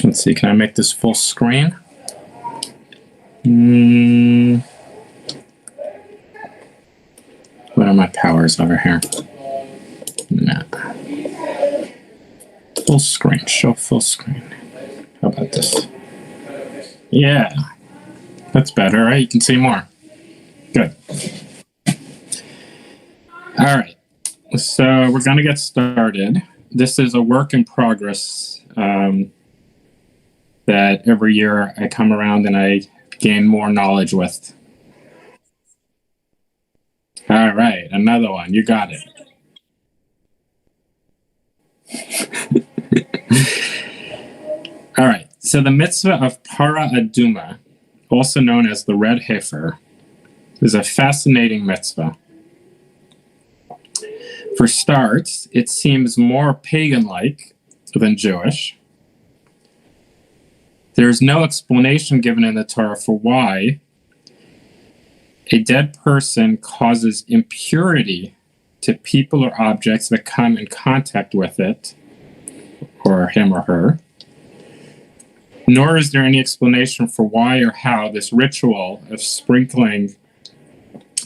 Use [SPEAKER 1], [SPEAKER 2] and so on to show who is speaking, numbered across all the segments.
[SPEAKER 1] Let's see, can I make this full screen? What are my powers over here? Nah. Full screen, show full screen. How about this? Yeah, that's better, right? You can see more. Good. All right, so we're going to get started. This is a work in progress that every year I come around and I gain more knowledge with. All right, another one. You got it. All right, so the mitzvah of Para Aduma, also known as the red heifer, is a fascinating mitzvah. For starts, it seems more pagan-like than Jewish. There is no explanation given in the Torah for why a dead person causes impurity to people or objects that come in contact with it, or him or her. Nor is there any explanation for why or how this ritual of sprinkling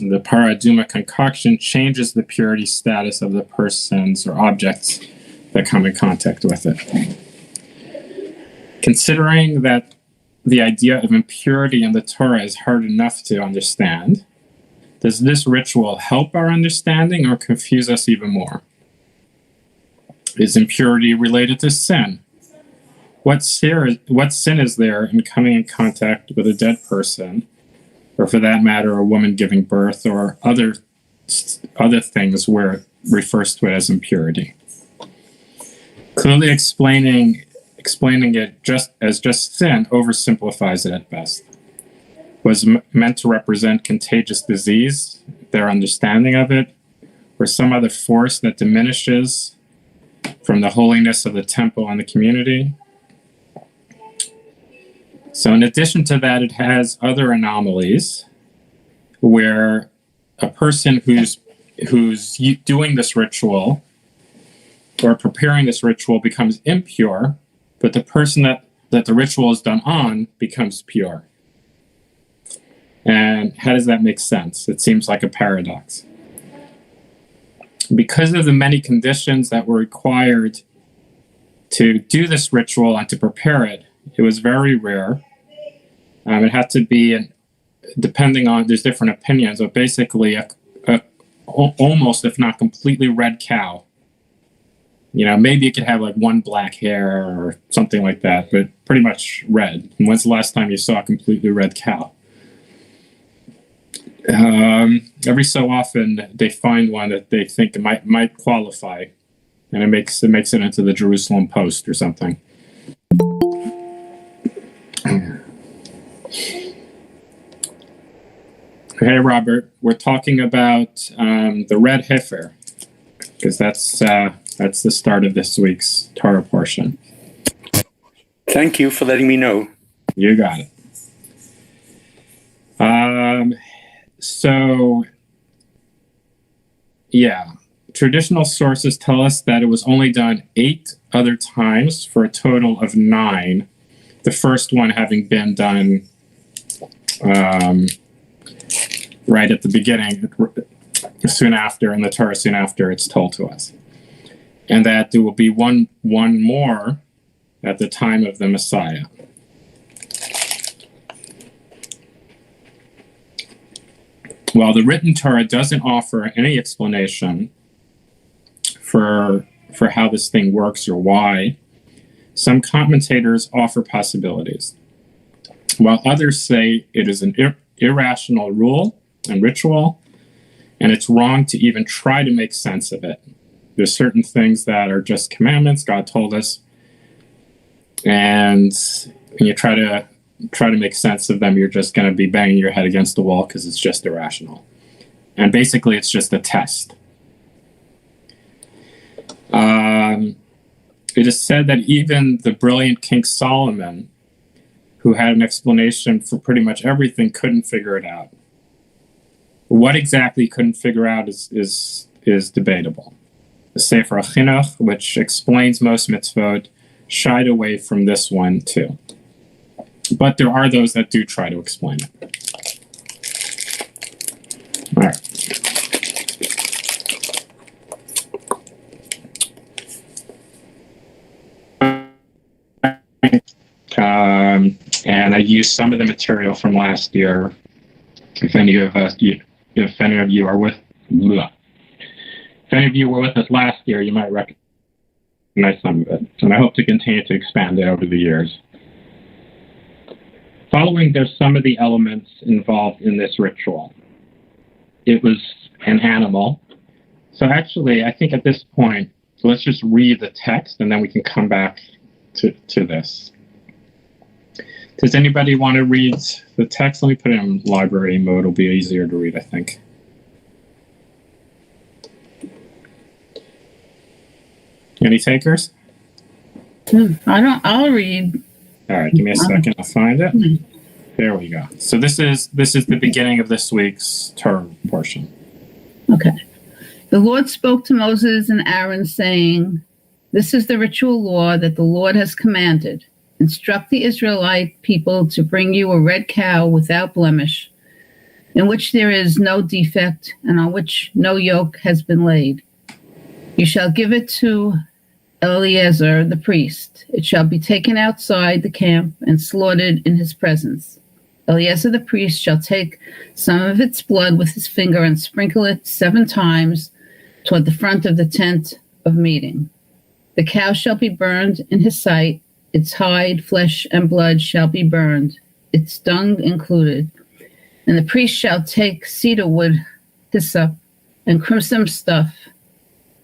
[SPEAKER 1] the Para Aduma concoction changes the purity status of the persons or objects that come in contact with it. Considering that the idea of impurity in the Torah is hard enough to understand, does this ritual help our understanding or confuse us even more? Is impurity related to sin? What sin is there in coming in contact with a dead person, or for that matter, a woman giving birth, or other things where it refers to it as impurity? Clearly explaining it just as sin oversimplifies it at best. Was meant to represent contagious disease, their understanding of it, or some other force that diminishes from the holiness of the temple and the community. So in addition to that, it has other anomalies where a person who's doing this ritual or preparing this ritual becomes impure, but the person that the ritual is done on becomes pure. And how does that make sense? It seems like a paradox. Because of the many conditions that were required to do this ritual and to prepare it, it was very rare. It had to be, depending on, there's different opinions, but basically a almost, if not completely red cow. You know, maybe it could have like one black hair or something like that, but pretty much red. And when's the last time you saw a completely red cow? Every so often they find one that they think might qualify, and it makes it into the Jerusalem Post or something. Hey Robert, we're talking about the red heifer, because that's the start of this week's Torah portion.
[SPEAKER 2] Thank you for letting me know.
[SPEAKER 1] You got it. So, yeah, traditional sources tell us that it was only done 8 other times for a total of 9. The first one having been done right at the beginning, soon after, in the Torah, soon after it's told to us. And that there will be one more at the time of the Messiah. While the written Torah doesn't offer any explanation for how this thing works or why, some commentators offer possibilities, while others say it is an irrational rule and ritual, and it's wrong to even try to make sense of it. There's certain things that are just commandments, God told us, and when you try to make sense of them, you're just going to be banging your head against the wall because it's just irrational. And basically, it's just a test. It is said that even the brilliant King Solomon, who had an explanation for pretty much everything, couldn't figure it out. What exactly he couldn't figure out is debatable. The Sefer HaChinuch, which explains most mitzvot, shied away from this one too. But there are those that do try to explain it. All right. And I used some of the material from last year. If any of you are with, if any of you were with us last year, you might recognize some of it. And I hope to continue to expand it over the years. Following, there's some of the elements involved in this ritual. It was an animal. So actually, I think at this point, let's just read the text and then we can come back to this. Does anybody want to read the text? Let me put it in library mode. It'll be easier to read, I think. Any takers?
[SPEAKER 3] I'll read.
[SPEAKER 1] All right, give me a second. I'll find it. There we go. So this is the beginning of this week's Torah portion.
[SPEAKER 3] Okay. The Lord spoke to Moses and Aaron, saying, "This is the ritual law that the Lord has commanded. Instruct the Israelite people to bring you a red cow without blemish, in which there is no defect, and on which no yoke has been laid. You shall give it to Eleazar the priest. It shall be taken outside the camp and slaughtered in his presence. Eleazar the priest shall take some of its blood with his finger and sprinkle it 7 times toward the front of the tent of meeting. The cow shall be burned in his sight. Its hide, flesh, and blood shall be burned, its dung included. And the priest shall take cedar wood, hyssop, and crimson stuff,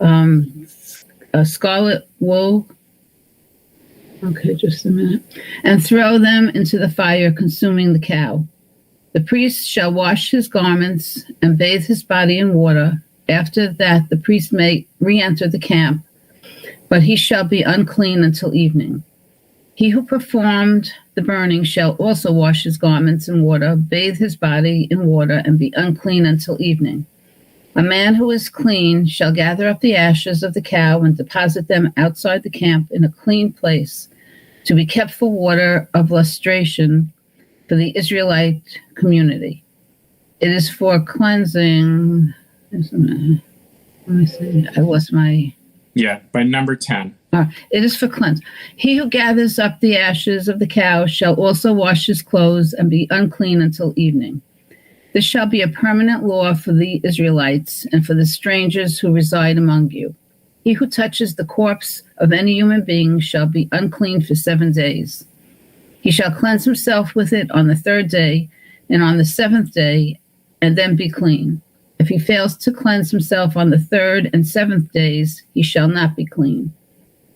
[SPEAKER 3] a scarlet wool. Okay, just a minute. And throw them into the fire, consuming the cow. The priest shall wash his garments and bathe his body in water. After that, the priest may re-enter the camp, but he shall be unclean until evening. He who performed the burning shall also wash his garments in water, bathe his body in water, and be unclean until evening. A man who is clean shall gather up the ashes of the cow and deposit them outside the camp in a clean place, to be kept for water of lustration for the Israelite community. It is for cleansing. Let me see. I lost my...
[SPEAKER 1] Yeah, by number 10.
[SPEAKER 3] It is for cleanse. He who gathers up the ashes of the cow shall also wash his clothes and be unclean until evening. This shall be a permanent law for the Israelites and for the strangers who reside among you. He who touches the corpse of any human being shall be unclean for 7 days. He shall cleanse himself with it on the 3rd day and on the 7th day, and then be clean. If he fails to cleanse himself on the 3rd and 7th days, he shall not be clean.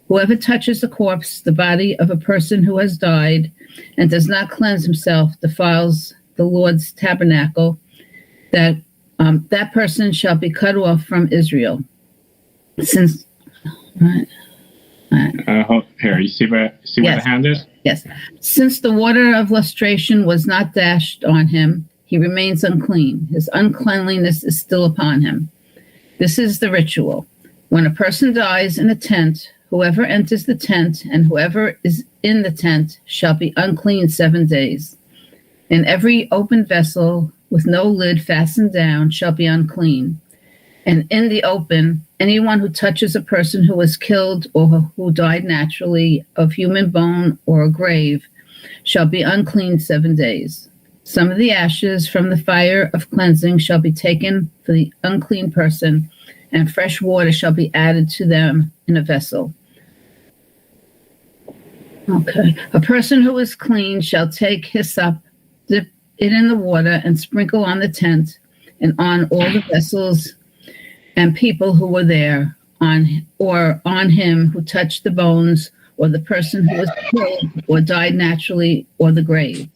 [SPEAKER 3] Whoever touches the corpse, the body of a person who has died, and does not cleanse himself, defiles the Lord's tabernacle. That person shall be cut off from Israel. Since
[SPEAKER 1] Here, you see where the hand is?
[SPEAKER 3] Yes. Since the water of lustration was not dashed on him, he remains unclean. His uncleanliness is still upon him. This is the ritual. When a person dies in a tent, whoever enters the tent and whoever is in the tent shall be unclean 7 days. And every open vessel with no lid fastened down shall be unclean. And in the open, anyone who touches a person who was killed or who died naturally of human bone or a grave shall be unclean 7 days. Some of the ashes from the fire of cleansing shall be taken for the unclean person, and fresh water shall be added to them in a vessel. Okay. A person who is clean shall take hyssop, dip it in the water, and sprinkle on the tent and on all the vessels and people who were there, on him who touched the bones, or the person who was killed or died naturally, or the grave.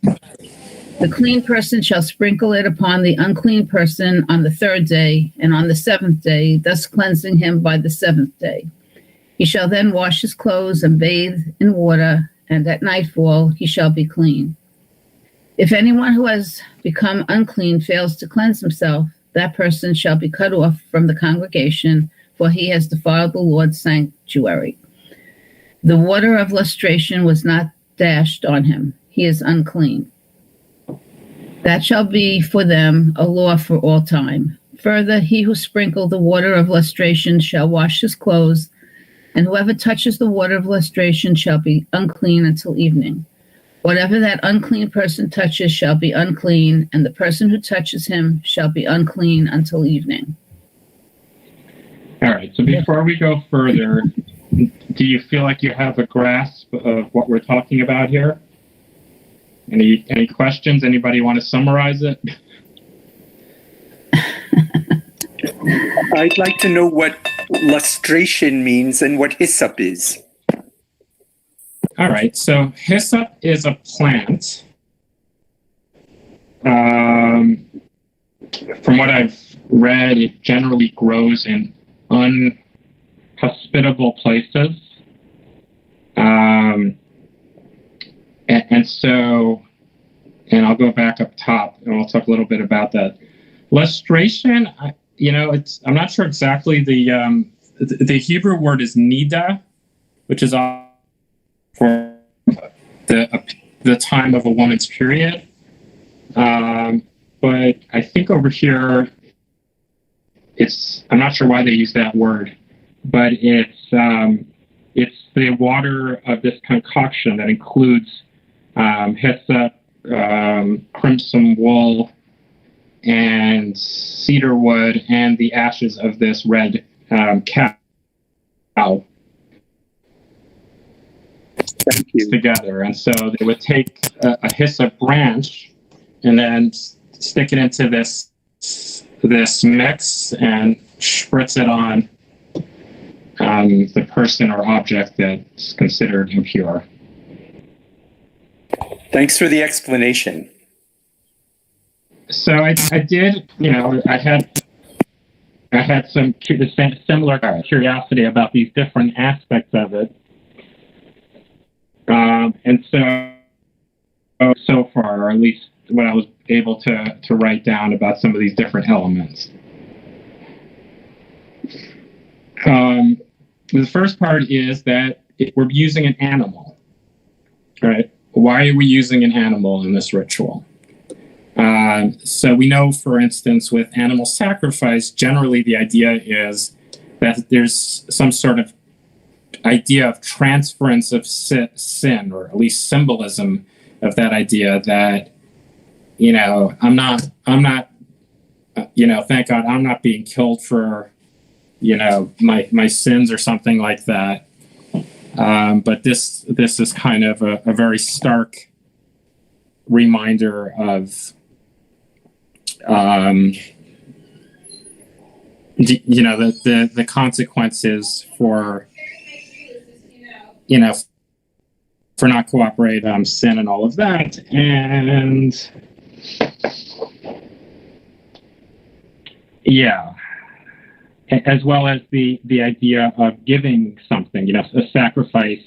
[SPEAKER 3] The clean person shall sprinkle it upon the unclean person on the 3rd day and on the 7th day, thus cleansing him by the 7th day. He shall then wash his clothes and bathe in water, and at nightfall he shall be clean. If anyone who has become unclean fails to cleanse himself, that person shall be cut off from the congregation, for he has defiled the Lord's sanctuary. The water of lustration was not dashed on him. He is unclean. That shall be for them a law for all time. Further, he who sprinkled the water of lustration shall wash his clothes, and whoever touches the water of lustration shall be unclean until evening. Whatever that unclean person touches shall be unclean, and the person who touches him shall be unclean until evening.
[SPEAKER 1] All right, so before we go further, do you feel like you have a grasp of what we're talking about here? Any questions? Anybody want to summarize it?
[SPEAKER 2] I'd like to know what lustration means and what hyssop is.
[SPEAKER 1] All right, so hyssop is a plant. From what I've read, it generally grows in unhospitable places. And I'll go back up top and we'll talk a little bit about that. Lustration, I'm not sure exactly. The Hebrew word is nida, which is for the time of a woman's period. But I think over here, I'm not sure why they use that word, but it's the water of this concoction that includes hyssop, crimson wool, and cedar wood, and the ashes of this red cow together. And so they would take a hyssop branch and then stick it into this mix and spritz it on the person or object that's considered impure.
[SPEAKER 2] Thanks for the explanation.
[SPEAKER 1] So I did, I had some similar curiosity about these different aspects of it. And so far, or at least what I was able to write down about some of these different elements. The first part is that we're using an animal, right? Why are we using an animal in this ritual? So we know, for instance, with animal sacrifice, generally the idea is that there's some sort of idea of transference of sin, or at least symbolism of that idea that, I'm not, thank God I'm not being killed for, my sins or something like that. But this is kind of a very stark reminder of, the consequences for, for not cooperating, sin and all of that. And yeah, as well as the idea of giving something, a sacrifice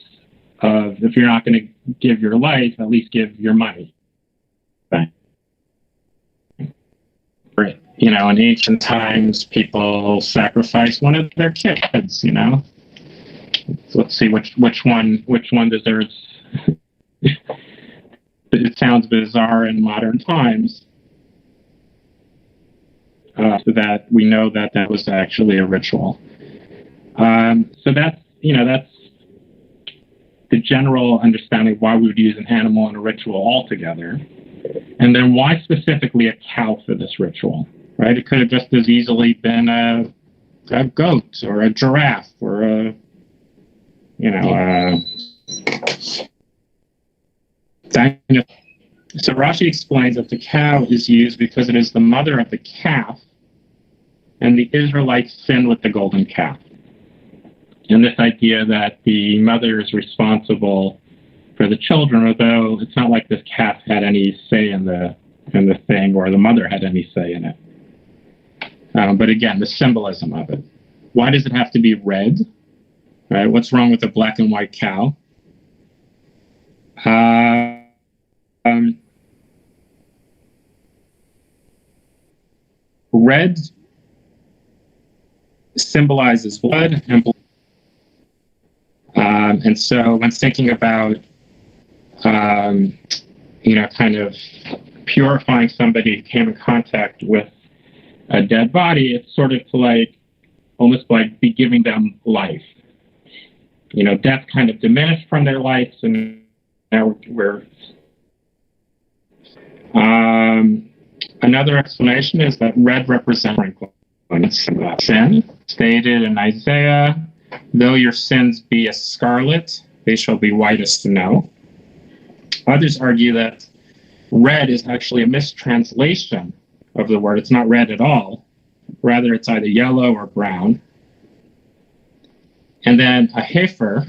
[SPEAKER 1] of, if you're not going to give your life, at least give your money. Right. In ancient times, people sacrifice one of their kids, So let's see which one deserves. It sounds bizarre in modern times. So that we know that was actually a ritual. So that's the general understanding of why we would use an animal in a ritual altogether. And then why specifically a cow for this ritual, right? It could have just as easily been a goat or a giraffe or a So Rashi explains that the cow is used because it is the mother of the calf, and the Israelites sinned with the golden calf. And this idea that the mother is responsible for the children, although it's not like this calf had any say in the thing, or the mother had any say in it. But again, the symbolism of it. Why does it have to be red? Right? What's wrong with a black and white cow? Red symbolizes blood, and And so when thinking about, kind of purifying somebody who came in contact with a dead body, it's sort of like almost like be giving them life. Death kind of diminished from their life, and now we're. Another explanation is that red represents sin. Stated in Isaiah, though your sins be as scarlet, they shall be white as snow. Others argue that red is actually a mistranslation of the word. It's not red at all. Rather, it's either yellow or brown. And then a Heifer.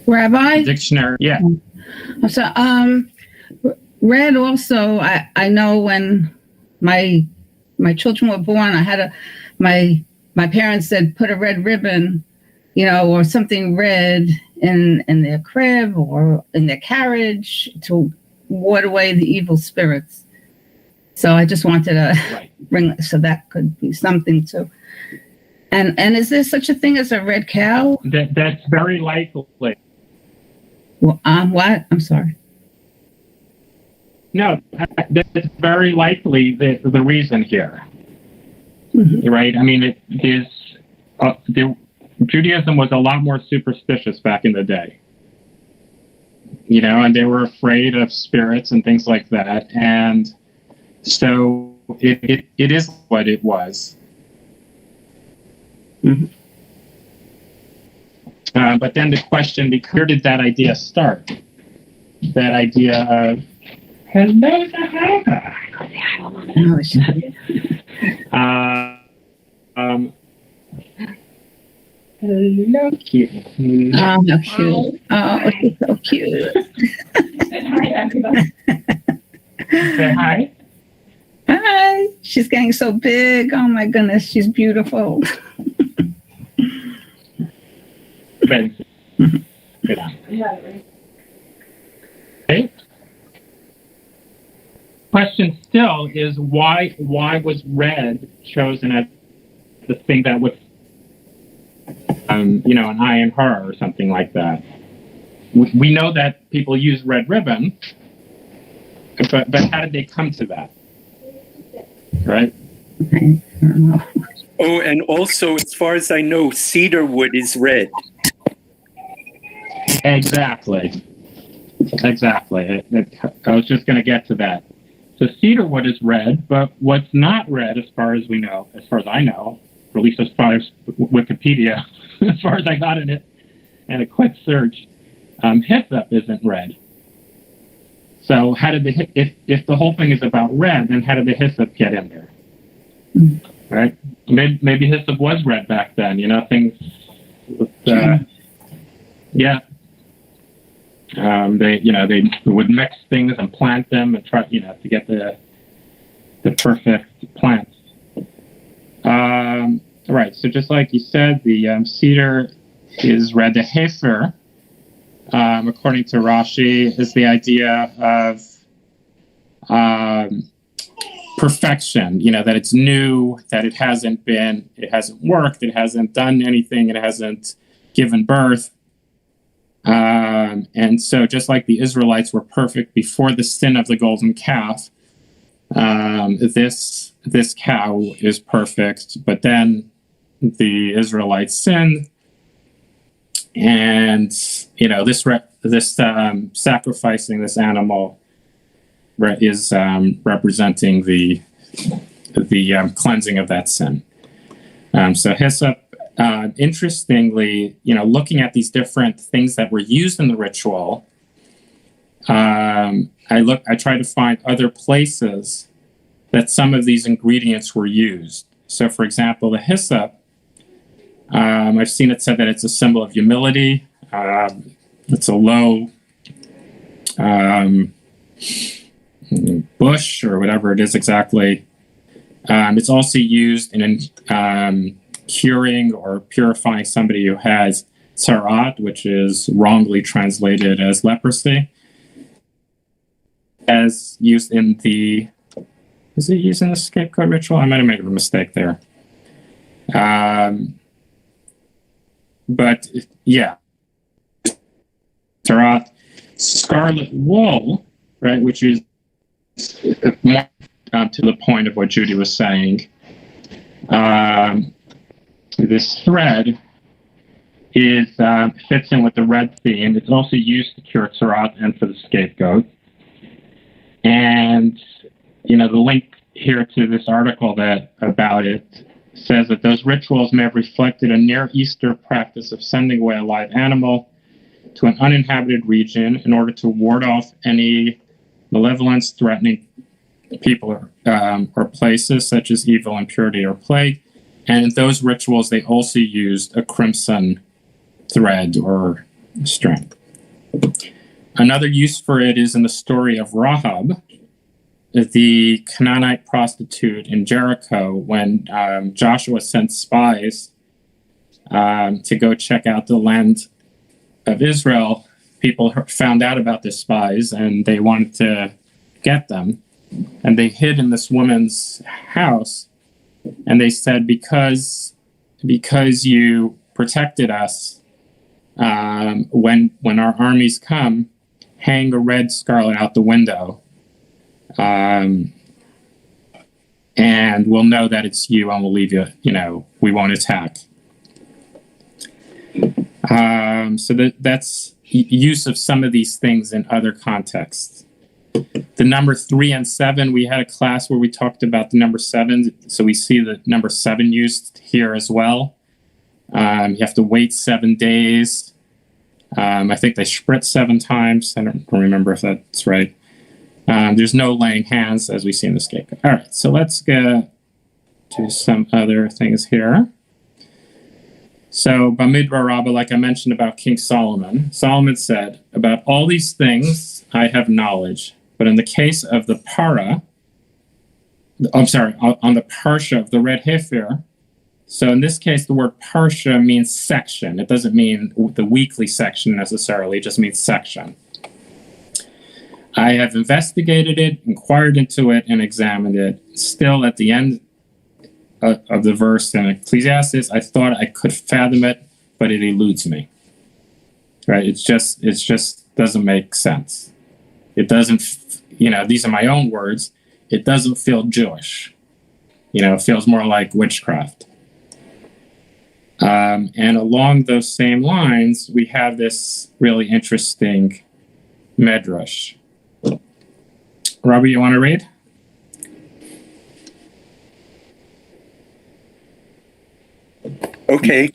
[SPEAKER 3] Rabbi?
[SPEAKER 1] Dictionary. Yeah.
[SPEAKER 3] So, red also, I know when my children were born, I had my parents said put a red ribbon, or something red in their crib or in their carriage to ward away the evil spirits. So I just wanted to bring, so that could be something too. And is there such a thing as a red cow?
[SPEAKER 1] That's very likely.
[SPEAKER 3] Well, what? I'm sorry.
[SPEAKER 1] No, that's very likely the reason here.
[SPEAKER 3] Mm-hmm.
[SPEAKER 1] Right? I mean, it is. Judaism was a lot more superstitious back in the day. And they were afraid of spirits and things like that. And so it is what it was.
[SPEAKER 3] Mm-hmm.
[SPEAKER 1] But then the question, where did that idea start? That idea of, hello, Heifer. Hello, cute.
[SPEAKER 3] Oh, how cute. Oh, she's so cute.
[SPEAKER 4] Hi, everybody.
[SPEAKER 1] Say hi.
[SPEAKER 3] Hi. She's getting so big. Oh, my goodness. She's beautiful.
[SPEAKER 1] Okay. Question still is why was red chosen as the thing that would an I in her or something like that? We know that people use red ribbon, but how did they come to that? Right?
[SPEAKER 3] I don't know.
[SPEAKER 2] Oh, and also, as far as I know, cedar wood is red.
[SPEAKER 1] Exactly. I was just going to get to that. So cedar wood is red, but what's not red, as far as I know, or at least as far as Wikipedia, as far as I got in it, and a quick search, hyssop isn't red. So how did if the whole thing is about red, then how did the hyssop get in there? Mm-hmm. Right? Maybe hyssop was red back then. Things. Yeah. They would mix things and plant them and try, to get the perfect plants. Right. So just like you said, the cedar is red. The Heifer, according to Rashi, is the idea of perfection. That it's new, that it hasn't worked, it hasn't done anything, it hasn't given birth. And so just like the Israelites were perfect before the sin of the golden calf, this cow is perfect, but then the Israelites sinned, and this sacrificing this animal is representing the cleansing of that sin. So hyssop. Interestingly, looking at these different things that were used in the ritual, I try to find other places that some of these ingredients were used. So, for example, the hyssop, I've seen it said that it's a symbol of humility. It's a low bush or whatever it is exactly. It's also used in curing or purifying somebody who has tzarat, which is wrongly translated as leprosy. As used in is it used in the scapegoat ritual? I might have made a mistake there. But yeah, Torah, scarlet wool, right, which is more to the point of what Judy was saying. This thread is fits in with the red theme. It's also used to cure Torah and for the scapegoat. And the link here to this article about it says that those rituals may have reflected a Near Eastern practice of sending away a live animal to an uninhabited region in order to ward off any malevolence threatening people or places, such as evil, impurity, or plague. And in those rituals, they also used a crimson thread or string. Another use for it is in the story of Rahab, the Canaanite prostitute in Jericho, when Joshua sent spies to go check out the land of Israel. People found out about the spies and they wanted to get them. And they hid in this woman's house. And they said, because you protected us, when our armies come, hang a red scarlet out the window. And we'll know that it's you and we'll leave you, we won't attack. So that's use of some of these things in other contexts. The number 3 and 7, we had a class where we talked about the number 7. So we see the number 7 used here as well. You have to wait 7 days. I think they spritz 7 times. I don't remember if that's right. There's no laying hands, as we see in the scapegoat. All right, so let's go to some other things here. So, Bamidbar Rabbah, like I mentioned about King Solomon, Solomon said, about all these things I have knowledge, but in the case of the on the parsha of the red heifer, so in this case, the word parsha means section. It doesn't mean the weekly section necessarily, it just means section. I have investigated it, inquired into it, and examined it. Still, at the end of the verse in Ecclesiastes, I thought I could fathom it, but it eludes me. Right? It just doesn't make sense. It doesn't, these are my own words. It doesn't feel Jewish. It feels more like witchcraft. And along those same lines, we have this really interesting medrash. Robbie, you want to read?
[SPEAKER 2] Okay.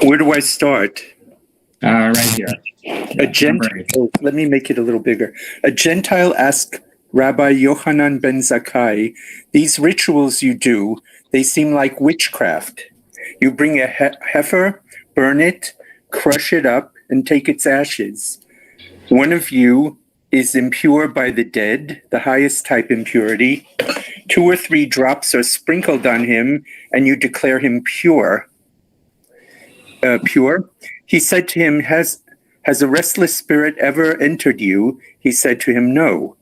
[SPEAKER 2] Where do I start?
[SPEAKER 1] Right here.
[SPEAKER 2] Let me make it a little bigger. A Gentile asked Rabbi Yochanan ben Zakkai, "These rituals you do, they seem like witchcraft. You bring a heifer, burn it, crush it up, and take its ashes. One of you is impure by the dead, the highest type impurity. 2 or 3 drops are sprinkled on him, and you declare him pure. He said to him, Has a restless spirit ever entered you? He said to him, No.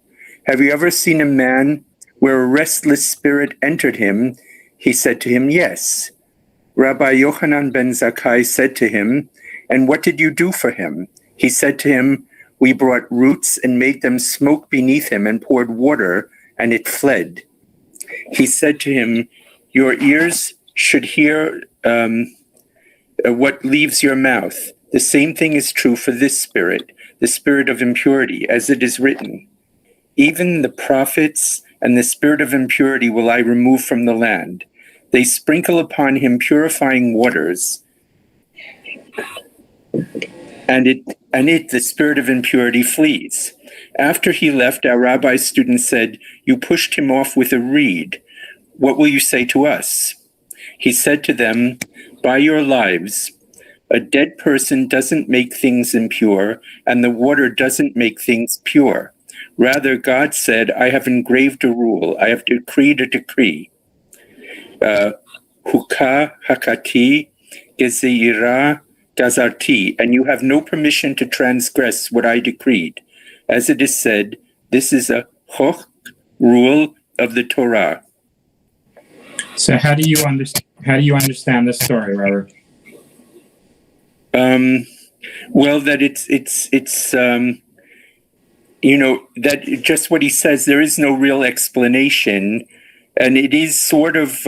[SPEAKER 2] Have you ever seen a man where a restless spirit entered him? He said to him, Yes. Rabbi Yochanan ben Zakkai said to him, And what did you do for him? He said to him, We brought roots and made them smoke beneath him and poured water, and it fled. He said to him, Your ears should hear what leaves your mouth. The same thing is true for this spirit, the spirit of impurity, as it is written. Even the prophets and the spirit of impurity will I remove from the land. They sprinkle upon him purifying waters, and the spirit of impurity flees. After he left, our rabbi's student said, You pushed him off with a reed. What will you say to us? He said to them, By your lives, a dead person doesn't make things impure, and the water doesn't make things pure. Rather, God said, I have engraved a rule. I have decreed a decree. Hukah hakati gezeirah gazarti, and you have no permission to transgress what I decreed. As it is said, this is a chok, rule of the Torah.
[SPEAKER 1] So how do you understand this story, Robert?
[SPEAKER 2] Well, that it's that just what he says, there is no real explanation, and it is sort of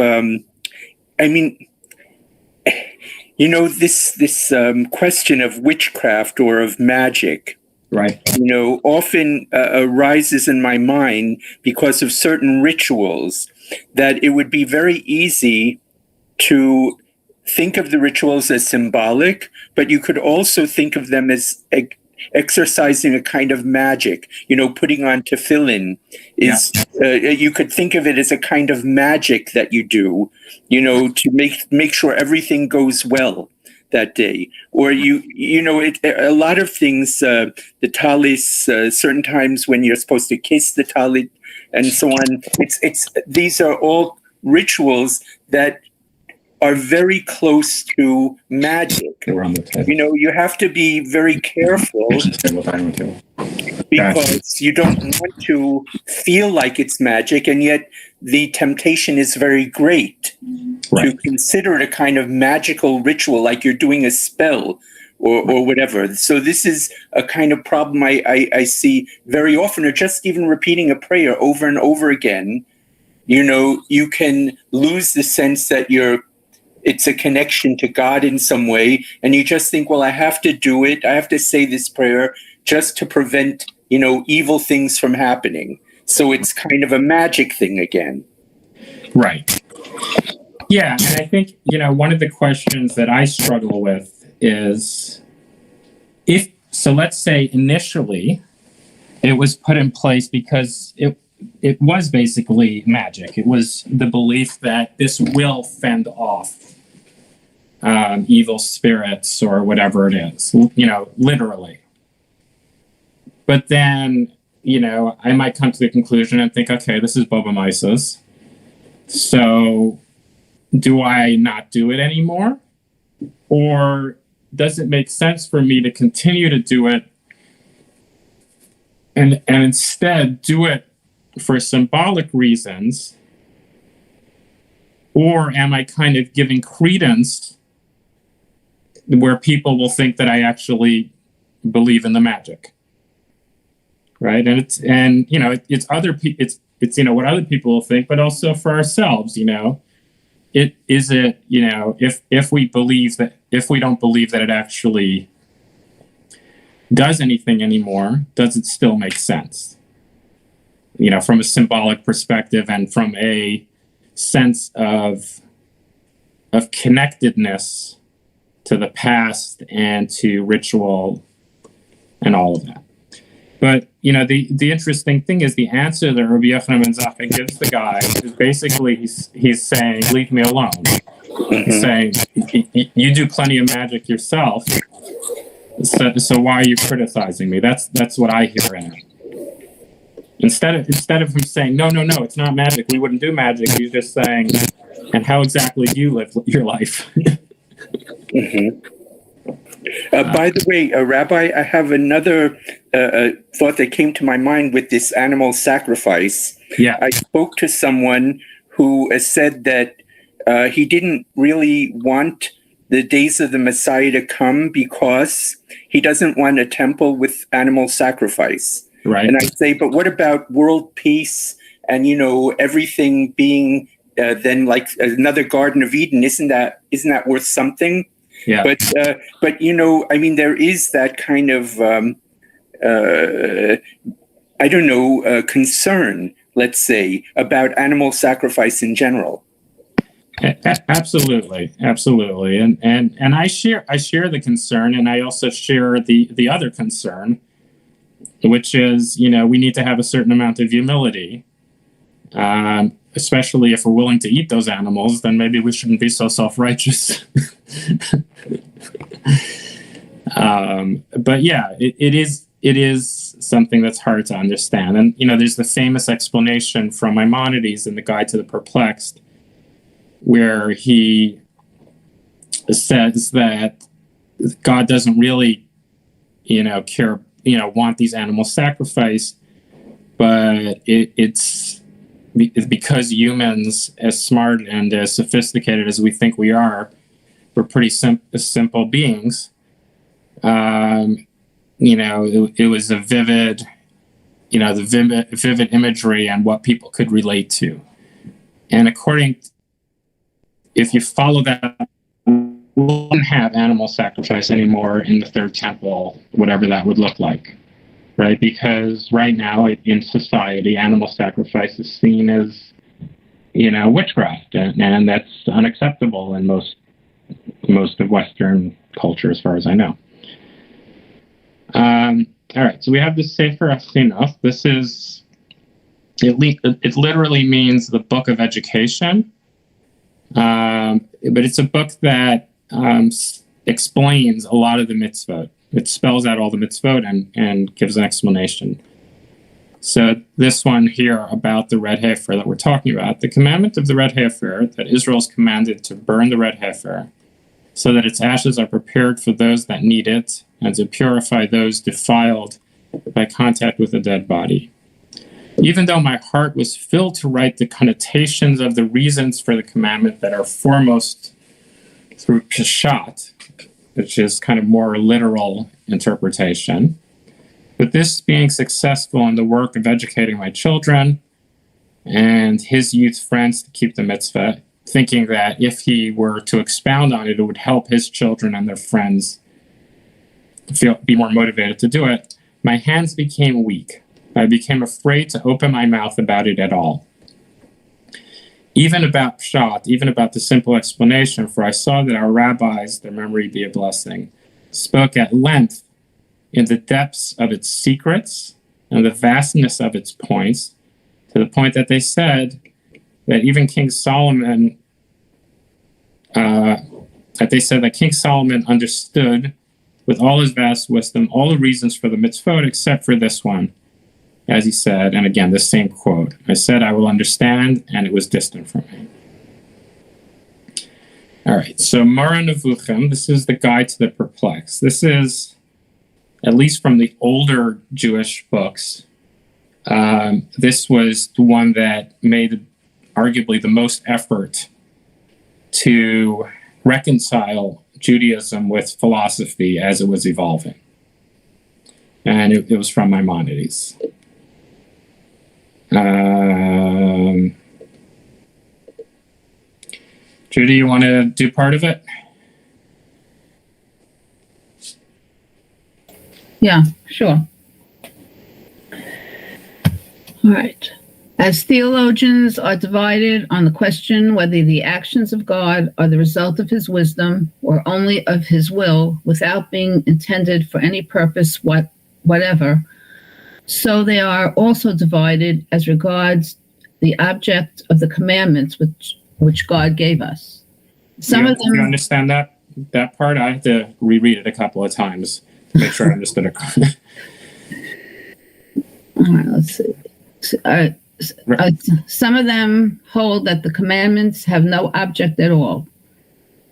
[SPEAKER 2] this question of witchcraft or of magic,
[SPEAKER 1] right?
[SPEAKER 2] Often arises in my mind because of certain rituals, that it would be very easy to think of the rituals as symbolic, but you could also think of them as exercising a kind of magic. Putting on tefillin is, you could think of it as a kind of magic that you do, to make sure everything goes well that day. Or a lot of things, the talis, certain times when you're supposed to kiss the talit and so on. These are all rituals that are very close to magic. You have to be very careful because you don't want to feel like it's magic, and yet the temptation is very great to consider it a kind of magical ritual, like you're doing a spell or whatever. So this is a kind of problem I see very often, or just even repeating a prayer over and over again. You can lose the sense that it's a connection to God in some way, and you just think, well, I have to do it. I have to say this prayer just to prevent, evil things from happening. So it's kind of a magic thing again.
[SPEAKER 1] Right. Yeah, and I think, one of the questions that I struggle with is let's say initially it was put in place because it was basically magic. It was the belief that this will fend off evil spirits or whatever it is, literally. But then, I might come to the conclusion and think, okay, this is Bobomyces. So do I not do it anymore? Or does it make sense for me to continue to do it and instead do it for symbolic reasons? Or am I kind of giving credence where people will think that I actually believe in the magic? Right? And it's what other people will think, but also for ourselves, if we don't believe that it actually does anything anymore, does it still make sense? From a symbolic perspective and from a sense of connectedness to the past and to ritual and all of that. But, the interesting thing is the answer that Rabbi Yochanan ben Zakkai gives the guy is basically he's saying, leave me alone. Mm-hmm. He's saying, you do plenty of magic yourself, so why are you criticizing me? That's what I hear in it. Instead of him saying, no, it's not magic, we wouldn't do magic, he's just saying, and how exactly do you live your life?
[SPEAKER 2] Mm-hmm. By the way, Rabbi, I have another thought that came to my mind with this animal sacrifice.
[SPEAKER 1] Yeah.
[SPEAKER 2] I spoke to someone who said that he didn't really want the days of the Messiah to come because he doesn't want a temple with animal sacrifice.
[SPEAKER 1] Right.
[SPEAKER 2] And I say, but what about world peace and, everything being then like another Garden of Eden? Isn't that worth something?
[SPEAKER 1] Yeah.
[SPEAKER 2] But there is that kind of, concern, let's say, about animal sacrifice in general.
[SPEAKER 1] Absolutely. And I share the concern, and I also share the other concern, which is, we need to have a certain amount of humility. Especially if we're willing to eat those animals, then maybe we shouldn't be so self-righteous. But yeah, it is something that's hard to understand. And, there's the famous explanation from Maimonides in the Guide to the Perplexed, where he says that God doesn't really, want these animals sacrificed, but it's because humans, as smart and as sophisticated as we think we are, we're pretty simple beings. It was a vivid, the vivid imagery and what people could relate to. And if you follow that, we won't have animal sacrifice anymore in the third temple, whatever that would look like, right? Because right now in society, animal sacrifice is seen as, witchcraft, and that's unacceptable in most of Western culture, as far as I know. All right, so we have the Sefer Achinuch. This is, it literally means the book of education, but it's a book that explains a lot of the mitzvot. It spells out all the mitzvot and gives an explanation. So this one here about the red heifer that we're talking about, the commandment of the red heifer, that Israel is commanded to burn the red heifer so that its ashes are prepared for those that need it, and to purify those defiled by contact with a dead body. Even though my heart was filled to write the connotations of the reasons for the commandment that are foremost through Peshat, which is kind of more literal interpretation, but this being successful in the work of educating my children and his youth friends to keep the mitzvah, thinking that if he were to expound on it, it would help his children and their friends be more motivated to do it, my hands became weak. I became afraid to open my mouth about it at all. Even about Pshat, even about the simple explanation, for I saw that our rabbis, their memory be a blessing, spoke at length in the depths of its secrets and the vastness of its points, to the point that they said that even King Solomon, understood with all his vast wisdom all the reasons for the mitzvot except for this one, as he said, and again, the same quote, I said I will understand, and it was distant from me. All right, so Mara Nevuchim, this is the guide to the perplexed. This is, at least from the older Jewish books, this was the one that made arguably the most effort to reconcile Judaism with philosophy as it was evolving. And it was from Maimonides. Judy, you want to do part of it?
[SPEAKER 3] Yeah, sure. All right. As theologians are divided on the question whether the actions of God are the result of his wisdom or only of his will without being intended for any purpose whatever, so they are also divided as regards the object of the commandments which God gave us. Some of them.
[SPEAKER 1] Do you understand that part? I have to reread it a couple of times to make sure I understood it.
[SPEAKER 3] All right, let's see. Some of them hold that the commandments have no object at all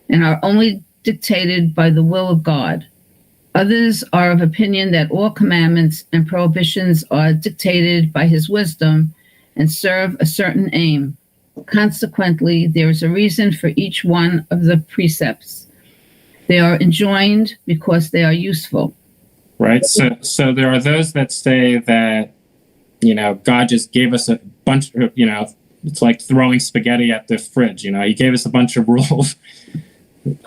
[SPEAKER 3] and are only dictated by the will of God. Others are of opinion that all commandments and prohibitions are dictated by his wisdom and serve a certain aim. Consequently, there is a reason for each one of the precepts. They are enjoined because they are useful.
[SPEAKER 1] Right. So there are those that say that, God just gave us a bunch of, it's like throwing spaghetti at the fridge. He gave us a bunch of rules,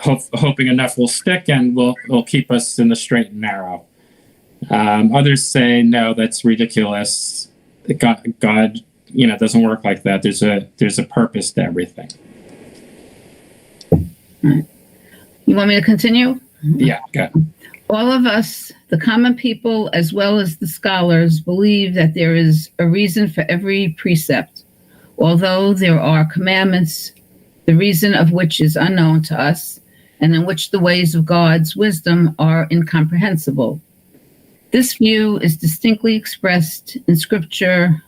[SPEAKER 1] hoping enough will stick and will keep us in the straight and narrow. Others say, no, that's ridiculous. God, doesn't work like that. There's a purpose to everything.
[SPEAKER 3] Right. You want me to continue?
[SPEAKER 1] Yeah, good.
[SPEAKER 3] All of us, the common people, as well as the scholars, believe that there is a reason for every precept, although there are commandments, the reason of which is unknown to us, and in which the ways of God's wisdom are incomprehensible. This view is distinctly expressed in Scripture,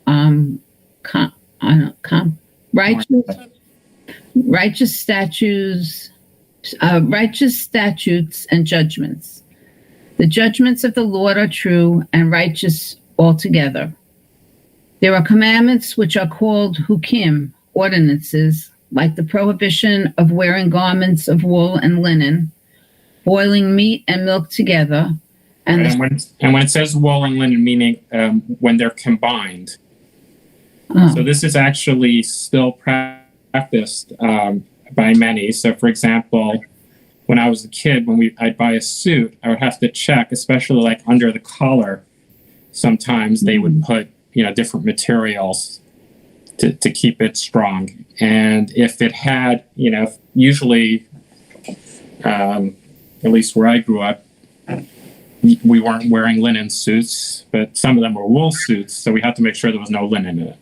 [SPEAKER 3] righteous statutes and judgments. The judgments of the Lord are true and righteous altogether. There are commandments which are called hukim, ordinances, like the prohibition of wearing garments of wool and linen, boiling meat and milk together,
[SPEAKER 1] And when it says wool and linen, meaning when they're combined. So this is actually still practiced by many. So, for example, when I was a kid, when I'd buy a suit, I would have to check, especially like under the collar. Sometimes they would put different materials to keep it strong. And if it had, usually, at least where I grew up, we weren't wearing linen suits, but some of them were wool suits, so we had to make sure there was no linen in it.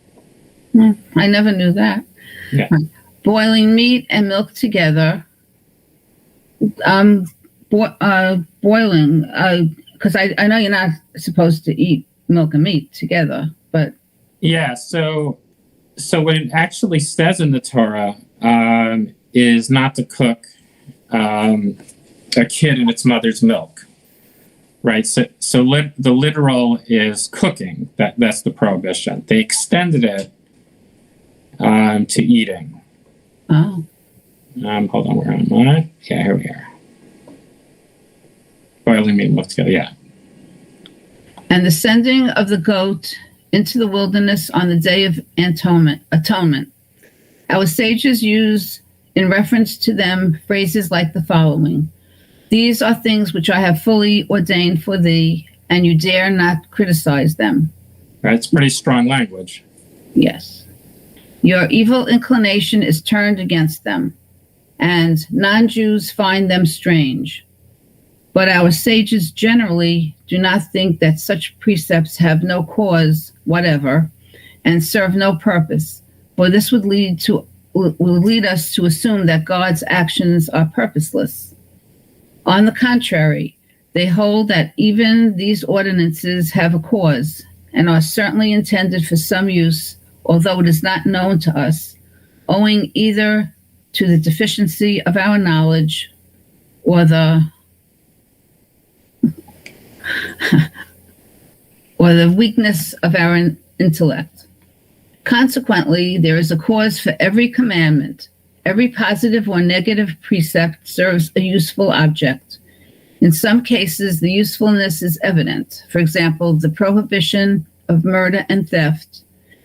[SPEAKER 3] I never knew that.
[SPEAKER 1] Yeah.
[SPEAKER 3] Boiling meat and milk together. Boiling, because I know you're not supposed to eat milk and meat together, but
[SPEAKER 1] yeah. So what it actually says in the Torah is not to cook a kid in its mother's milk. Right, so the literal is cooking. That's the prohibition. They extended it to eating.
[SPEAKER 3] Oh.
[SPEAKER 1] Hold on, where am I? Yeah, here we are. Boiling meat and milk together, yeah.
[SPEAKER 3] And the sending of the goat into the wilderness on the day of atonement. Our sages use, in reference to them, phrases like the following. These are things which I have fully ordained for thee, and you dare not criticize them.
[SPEAKER 1] That's pretty strong language.
[SPEAKER 3] Yes. Your evil inclination is turned against them, and non-Jews find them strange. But our sages generally do not think that such precepts have no cause whatever and serve no purpose, for this would lead us to assume that God's actions are purposeless. On the contrary, they hold that even these ordinances have a cause and are certainly intended for some use, although it is not known to us, owing either to the deficiency of our knowledge or the weakness of our intellect. Consequently, there is a cause for every commandment. Every positive or negative precept serves a useful object. In some cases, the usefulness is evident. For example, the prohibition of murder and theft.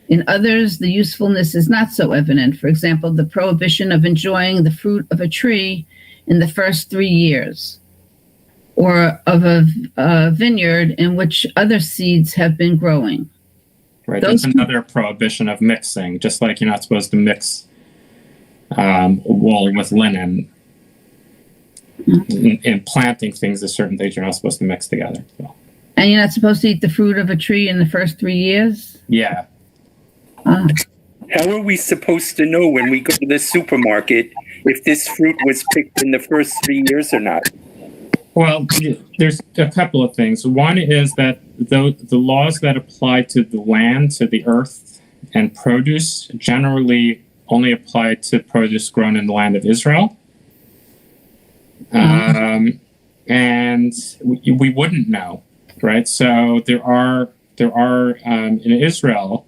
[SPEAKER 3] In others, the usefulness is not so evident. For example, the prohibition of enjoying the fruit of a tree in the first 3 years, or of a vineyard in which other seeds have been growing.
[SPEAKER 1] Right, that's another prohibition of mixing, just like you're not supposed to mix wool with linen. In planting things, there's certain things you're not supposed to mix together. So.
[SPEAKER 3] And you're not supposed to eat the fruit of a tree in the first 3 years?
[SPEAKER 1] Yeah.
[SPEAKER 2] How are we supposed to know when we go to the supermarket if this fruit was picked in the first 3 years or not?
[SPEAKER 1] Well, there's a couple of things. One is that the laws that apply to the land, to the earth, and produce generally only apply to produce grown in the land of Israel. And we wouldn't know, right? So there are in Israel,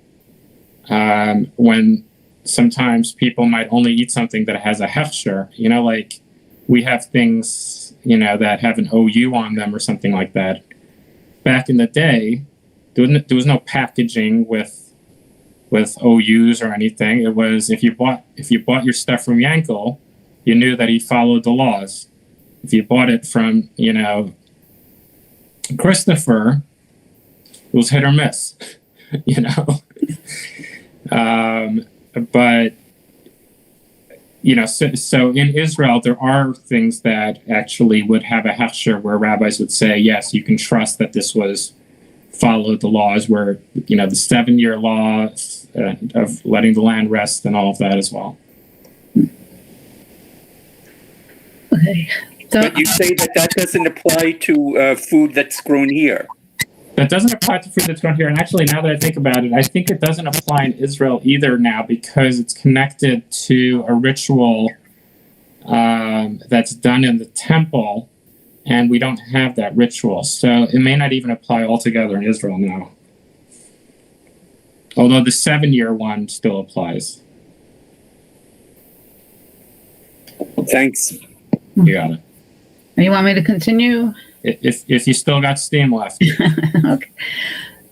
[SPEAKER 1] when sometimes people might only eat something that has a Heifer, like we have things, that have an OU on them or something like that. Back in the day, there was no packaging with OUs or anything. It was if you bought your stuff from Yankel, you knew that he followed the laws. If you bought it from, Christopher, it was hit or miss, But, so in Israel, there are things that actually would have a Heifer where rabbis would say, yes, you can trust that this was followed the laws where, the 7-year law of letting the land rest and all of that as well.
[SPEAKER 3] Okay.
[SPEAKER 2] But you say that doesn't apply to food that's grown here.
[SPEAKER 1] That doesn't apply to food that's grown here. And actually, now that I think about it, I think it doesn't apply in Israel either now because it's connected to a ritual that's done in the temple, and we don't have that ritual. So it may not even apply altogether in Israel now. Although the 7-year one still applies.
[SPEAKER 2] Thanks.
[SPEAKER 1] You got it.
[SPEAKER 3] You want me to continue?
[SPEAKER 1] If you still got steam left.
[SPEAKER 3] Okay.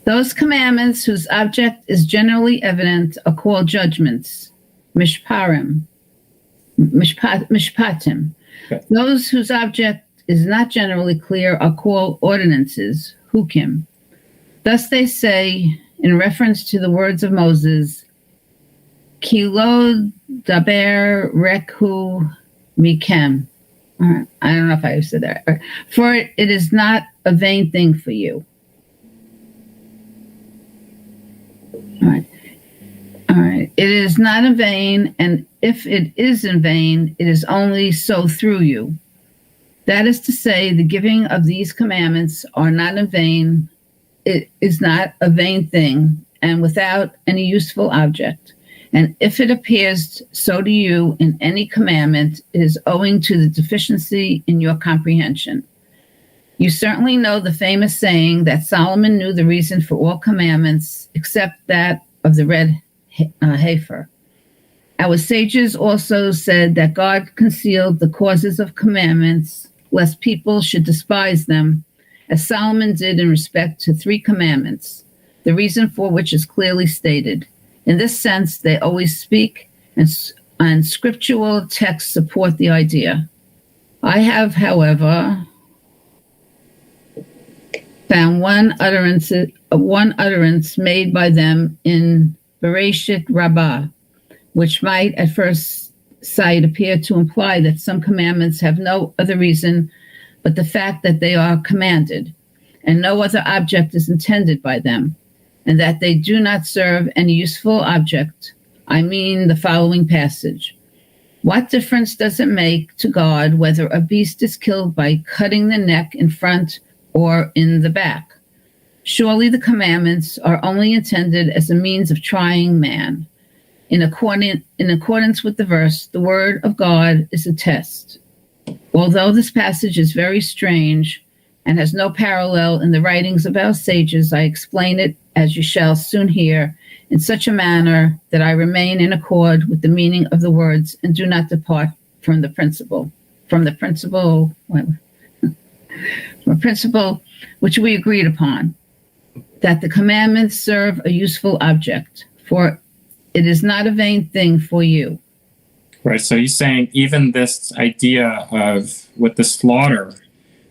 [SPEAKER 3] Those commandments whose object is generally evident are called judgments, mishpatim.
[SPEAKER 1] Okay.
[SPEAKER 3] Those whose object is not generally clear are called ordinances, hukim. Thus they say, in reference to the words of Moses, Ki lo daber rekhu mikem. I don't know if I said that. For it is not a vain thing for you. All right. It is not in vain, and if it is in vain, it is only so through you. That is to say, the giving of these commandments are not in vain. It is not a vain thing, and without any useful object. And if it appears so to you in any commandment, it is owing to the deficiency in your comprehension. You certainly know the famous saying that Solomon knew the reason for all commandments except that of the red heifer. Our sages also said that God concealed the causes of commandments lest people should despise them, as Solomon did in respect to 3 commandments, the reason for which is clearly stated. In this sense, they always speak, and scriptural texts support the idea. I have, however, found one utterance made by them in Bereshit Rabbah, which might at first sight appear to imply that some commandments have no other reason but the fact that they are commanded, and no other object is intended by them, and that they do not serve any useful object. I mean the following passage. What difference does it make to God whether a beast is killed by cutting the neck in front or in the back? Surely the commandments are only intended as a means of trying man. In accordance with the verse, the word of God is a test. Although this passage is very strange and has no parallel in the writings of our sages, I explain it, as you shall soon hear, in such a manner that I remain in accord with the meaning of the words and do not depart from the principle which we agreed upon, that the commandments serve a useful object, for it is not a vain thing for you.
[SPEAKER 1] Right, so he's saying even this idea of, with the slaughter,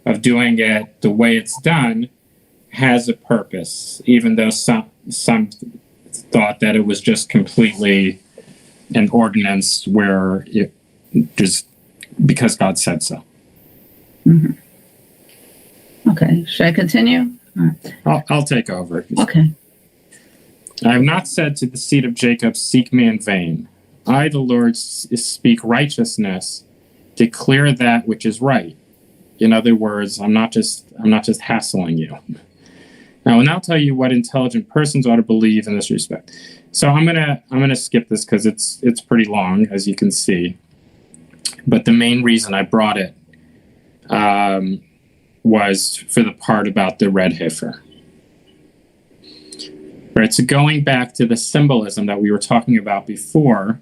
[SPEAKER 1] of doing it the way it's done, has a purpose, even though some thought that it was just completely an ordinance where it just because God said so.
[SPEAKER 3] Mm-hmm. Okay, should I continue?
[SPEAKER 1] I'll take over.
[SPEAKER 3] Okay.
[SPEAKER 1] I have not said to the seed of Jacob, seek me in vain. I, the Lord, speak righteousness, declare that which is right. In other words, I'm not just hassling you. I will now tell you what intelligent persons ought to believe in this respect. So I'm gonna skip this because it's pretty long, as you can see. But the main reason I brought it was for the part about the red heifer. Right, so going back to the symbolism that we were talking about before,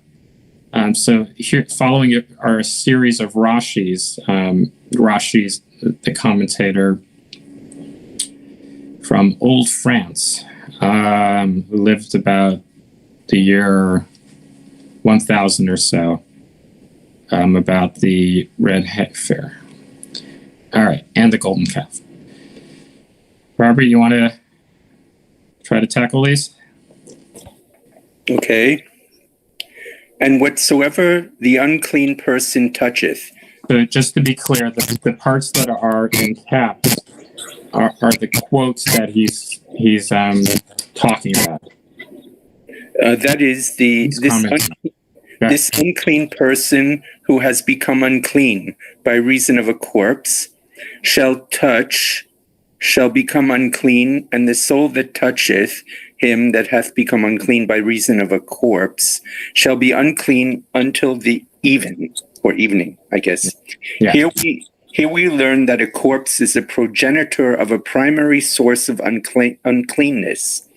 [SPEAKER 1] so here, following it are a series of Rashi's. Rashi's the commentator from Old France, who lived about the year 1000 or so, about the red heifer. All right, and the golden calf. Robert, you want to try to tackle these?
[SPEAKER 2] Okay. And whatsoever the unclean person toucheth.
[SPEAKER 1] So just to be clear, the parts that are in caps are the quotes that he's talking about.
[SPEAKER 2] That is this unclean person who has become unclean by reason of a corpse shall become unclean, and the soul that toucheth him that hath become unclean by reason of a corpse shall be unclean until the evening, I guess.
[SPEAKER 1] Yeah.
[SPEAKER 2] Here we learn that a corpse is a progenitor of a primary source of uncleanness.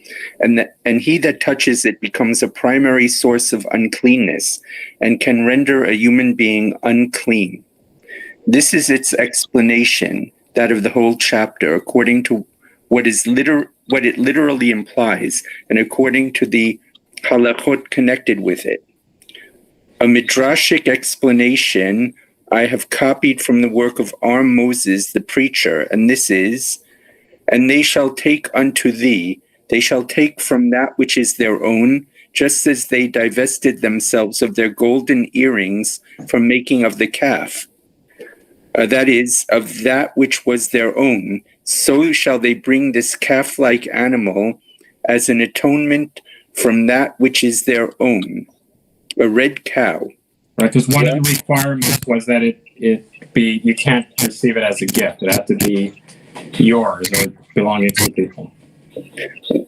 [SPEAKER 2] and he that touches it becomes a primary source of uncleanness and can render a human being unclean. This is its explanation, that of the whole chapter, according to what it literally implies, and according to the halachot connected with it. A midrashic explanation I have copied from the work of R. Moses, the preacher, and this is, and they shall take unto thee, they shall take from that which is their own, just as they divested themselves of their golden earrings from making of the calf. That is, of that which was their own, so shall they bring this calf-like animal as an atonement from that which is their own, a red cow.
[SPEAKER 1] Right, because one of the requirements was that it be, you can't receive it as a gift. It had to be yours or belonging to people.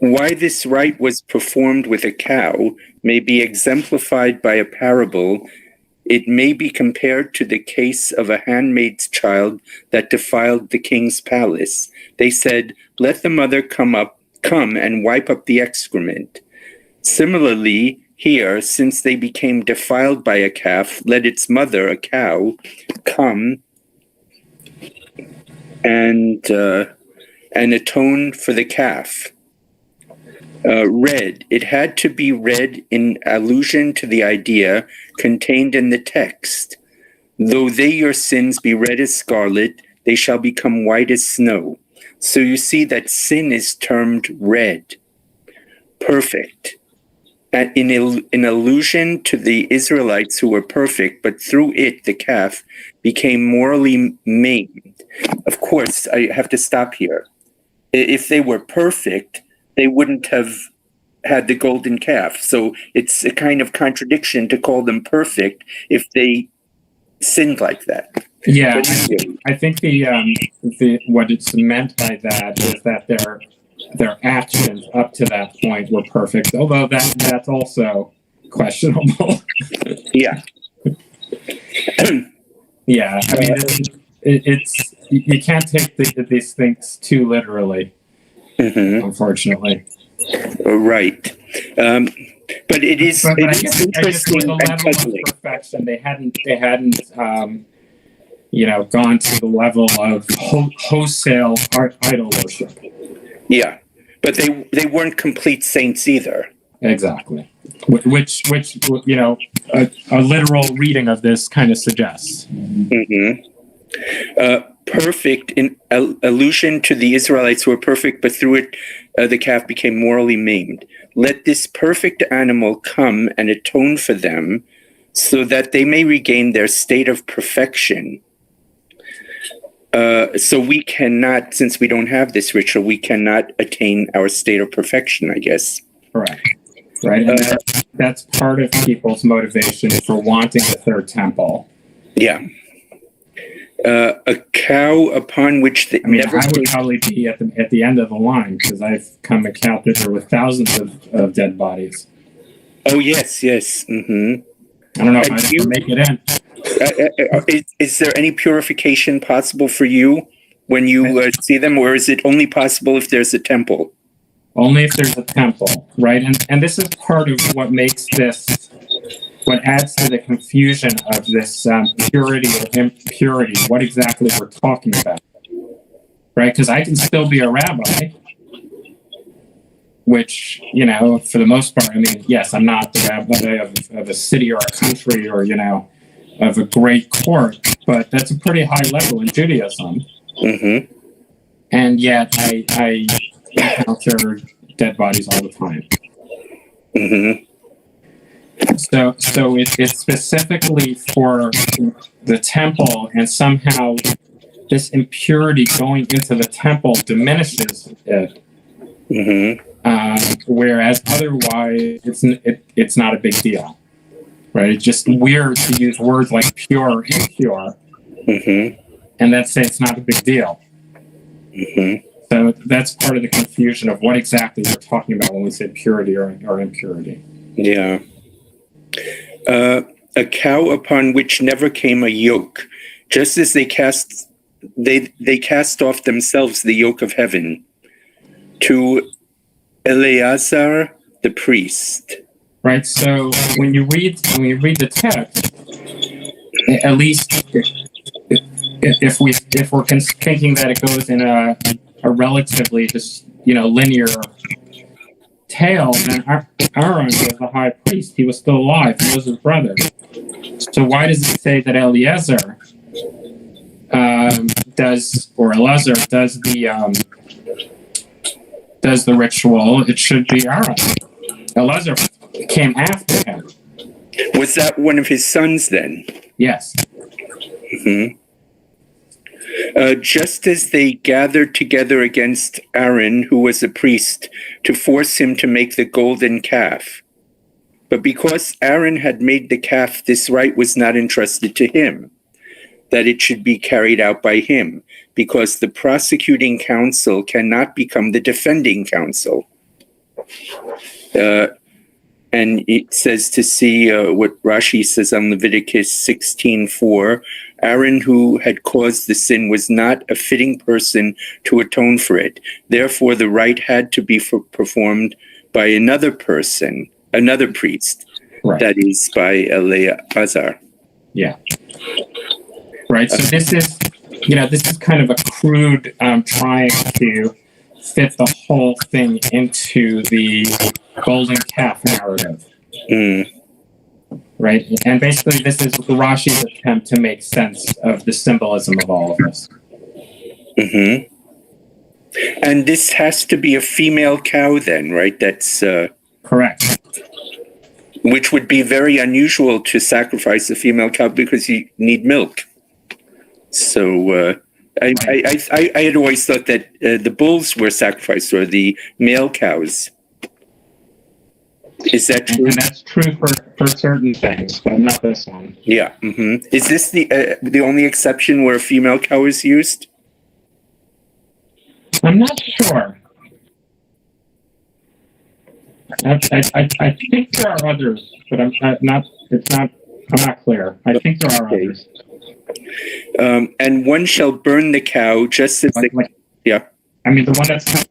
[SPEAKER 2] Why this rite was performed with a cow may be exemplified by a parable. It may be compared to the case of a handmaid's child that defiled the king's palace. They said, "Let the mother come and wipe up the excrement." Similarly, here, since they became defiled by a calf, let its mother, a cow, come and atone for the calf. Red. It had to be read in allusion to the idea contained in the text. Though they your sins be red as scarlet, they shall become white as snow. So you see that sin is termed red. Perfect. In allusion to the Israelites who were perfect, but through it the calf became morally maimed. Of course, I have to stop here. If they were perfect, they wouldn't have had the golden calf. So it's a kind of contradiction to call them perfect if they sinned like that.
[SPEAKER 1] Yeah, I think the what it's meant by that is that their actions up to that point were perfect, although that's also questionable.
[SPEAKER 2] Yeah.
[SPEAKER 1] Yeah, I mean, it's you can't take these things too literally, unfortunately.
[SPEAKER 2] Right. But it is,
[SPEAKER 1] But I guess
[SPEAKER 2] interesting
[SPEAKER 1] with the
[SPEAKER 2] and
[SPEAKER 1] level
[SPEAKER 2] puzzling.
[SPEAKER 1] of perfection, they hadn't gone to the level of wholesale idol worship.
[SPEAKER 2] Yeah. But they weren't complete saints either.
[SPEAKER 1] Exactly. Which a literal reading of this kind of suggests.
[SPEAKER 2] Perfect in allusion to the Israelites who were perfect, but through it the calf became morally maimed. Let this perfect animal come and atone for them so that they may regain their state of perfection. So we cannot, since we don't have this ritual, we cannot attain our state of perfection, I guess.
[SPEAKER 1] Correct. Right. And that's part of people's motivation for wanting the third temple.
[SPEAKER 2] Yeah. A cow upon which the
[SPEAKER 1] I would probably be at the end of the line because I've come encountered with thousands of dead bodies.
[SPEAKER 2] Oh yes. Mm-hmm.
[SPEAKER 1] I don't know if I can make it in.
[SPEAKER 2] Is there any purification possible for you when you see them, or is it only possible if there's a temple?
[SPEAKER 1] Only if there's a temple, right? And this is part of what makes this, what adds to the confusion of this purity or impurity, what exactly we're talking about, right? Because I can still be a rabbi, which, for the most part, I mean, yes, I'm not the rabbi of a city or a country or, of a great court, but that's a pretty high level in Judaism.
[SPEAKER 2] Mm-hmm.
[SPEAKER 1] And yet I encounter dead bodies all the time.
[SPEAKER 2] Mm-hmm.
[SPEAKER 1] So it's specifically for the temple, and somehow this impurity going into the temple diminishes it.
[SPEAKER 2] Mm-hmm.
[SPEAKER 1] Whereas otherwise, it's not a big deal, right? It's just weird to use words like pure or impure, and then say it's not a big deal. So that's part of the confusion of what exactly we're talking about when we say purity or impurity.
[SPEAKER 2] Yeah. A cow upon which never came a yoke, just as they cast off themselves the yoke of heaven, to Eleazar the priest.
[SPEAKER 1] Right. So when you read the text, at least if we're thinking that it goes in a relatively just linear tale, then Aaron was the high priest. He was still alive. He was his brother. So why does it say that Eliezer Eleazar does the ritual? It should be Aaron. Eleazar came after him.
[SPEAKER 2] Was that one of his sons then?
[SPEAKER 1] Yes.
[SPEAKER 2] Mm-hmm. Just as they gathered together against Aaron, who was a priest, to force him to make the golden calf. But because Aaron had made the calf, this right was not entrusted to him, that it should be carried out by him, because the prosecuting counsel cannot become the defending counsel. And it says to see what Rashi says on Leviticus 16:4, Aaron, who had caused the sin, was not a fitting person to atone for it. Therefore, the rite had to be performed by another person, another priest,
[SPEAKER 1] right.
[SPEAKER 2] That is by Eleazar.
[SPEAKER 1] Yeah. Right. So this is kind of a crude trying to fit the whole thing into the golden calf narrative.
[SPEAKER 2] Mm.
[SPEAKER 1] Right. And basically this is Rashi's attempt to make sense of the symbolism of all of this.
[SPEAKER 2] Mm-hmm. And this has to be a female cow then, right? That's
[SPEAKER 1] correct.
[SPEAKER 2] Which would be very unusual to sacrifice a female cow because you need milk. So I had always thought that the bulls were sacrificed, or the male cows. Is that true?
[SPEAKER 1] And that's true for certain things, but not this one.
[SPEAKER 2] Yeah. Mm-hmm. Is this the only exception where a female cow is used?
[SPEAKER 1] I'm not sure. I think there are others, but I'm not clear. I think there are others.
[SPEAKER 2] And one shall burn the cow just as yeah.
[SPEAKER 1] I mean, the one that's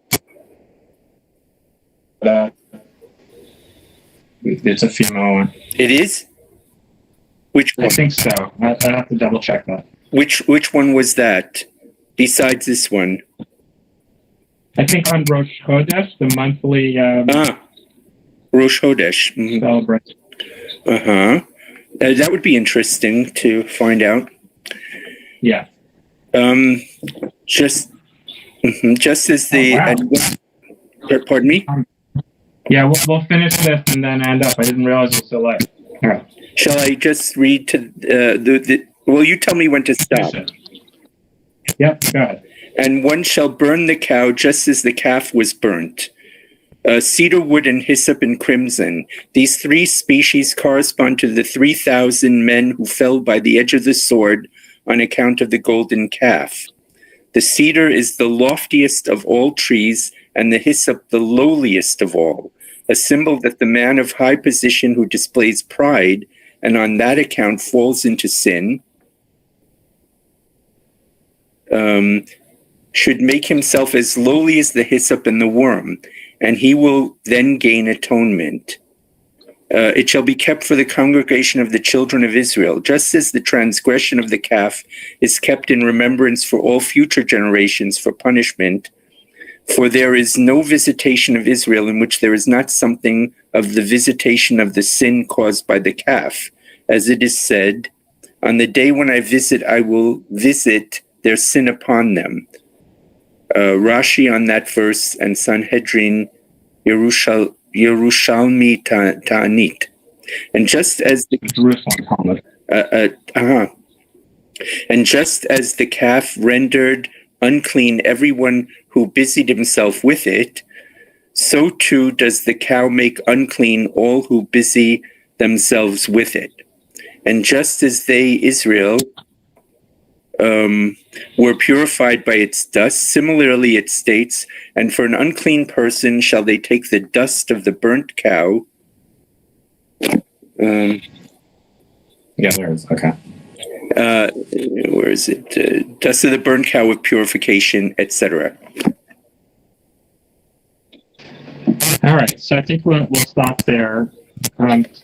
[SPEAKER 1] it's a female one.
[SPEAKER 2] It is? Which one?
[SPEAKER 1] I think so. I have to double check that.
[SPEAKER 2] Which one was that? Besides this one?
[SPEAKER 1] I think on Rosh Chodesh, the monthly
[SPEAKER 2] Rosh Chodesh. Mm-hmm.
[SPEAKER 1] Celebration.
[SPEAKER 2] That would be interesting to find out.
[SPEAKER 1] Yeah.
[SPEAKER 2] Just as the pardon me.
[SPEAKER 1] Yeah, we'll finish this and then end up. I didn't realize it was so late. All right.
[SPEAKER 2] Shall I just read to the? Well, you tell me when to stop.
[SPEAKER 1] Yep. Go ahead.
[SPEAKER 2] And one shall burn the cow just as the calf was burnt. Cedar wood and hyssop and crimson. These three species correspond to the 3,000 men who fell by the edge of the sword on account of the golden calf. The cedar is the loftiest of all trees, and the hyssop the lowliest of all, a symbol that the man of high position who displays pride and on that account falls into sin should make himself as lowly as the hyssop and the worm, and he will then gain atonement. It shall be kept for the congregation of the children of Israel, just as the transgression of the calf is kept in remembrance for all future generations for punishment. For there is no visitation of Israel in which there is not something of the visitation of the sin caused by the calf. As it is said, on the day when I visit, I will visit their sin upon them. Rashi on that verse and Sanhedrin Yerushalmi Ta'anit. And just as the and just as the calf rendered unclean everyone who busied himself with it, so too does the cow make unclean all who busy themselves with it. And just as they, Israel, were purified by its dust, similarly it states, and for an unclean person shall they take the dust of the burnt cow.
[SPEAKER 1] Yeah, there is. Okay.
[SPEAKER 2] Where is it? Dust of the burnt cow with purification, etc.
[SPEAKER 1] All right, so I think we'll stop there.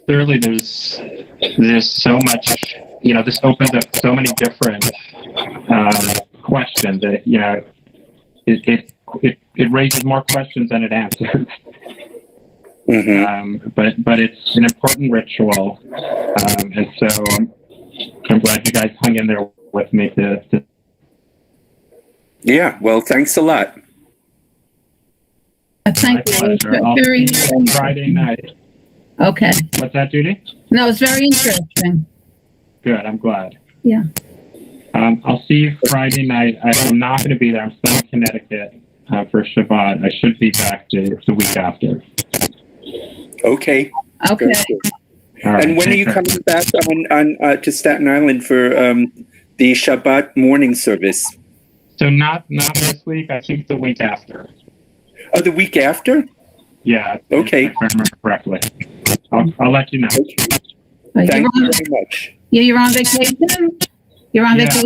[SPEAKER 1] Clearly, there's so much. This opens up so many different questions that it raises more questions than it answers.
[SPEAKER 2] Mm-hmm.
[SPEAKER 1] But it's an important ritual, and so I'm glad you guys hung in there with me.
[SPEAKER 2] Yeah. Well, thanks a lot.
[SPEAKER 3] Thank you.
[SPEAKER 1] I'll
[SPEAKER 3] Very,
[SPEAKER 1] see you Friday night.
[SPEAKER 3] okay.
[SPEAKER 1] What's that, Judy?
[SPEAKER 3] No, it's very interesting.
[SPEAKER 1] Good. I'm glad.
[SPEAKER 3] Yeah.
[SPEAKER 1] I'll see you Friday night. I'm not going to be there. I'm still in Connecticut for Shabbat. I should be back the week after.
[SPEAKER 2] Okay.
[SPEAKER 3] Okay.
[SPEAKER 2] Very good.
[SPEAKER 1] All right,
[SPEAKER 2] And when are you coming back on to Staten Island for the Shabbat morning service?
[SPEAKER 1] So not this week. I think the week after.
[SPEAKER 2] Oh, the week after?
[SPEAKER 1] Yeah.
[SPEAKER 2] Okay.
[SPEAKER 1] If I remember correctly. I'll let you know.
[SPEAKER 2] Okay. Thank you very much.
[SPEAKER 3] You're on vacation? You're on
[SPEAKER 1] Yeah.
[SPEAKER 3] vacation?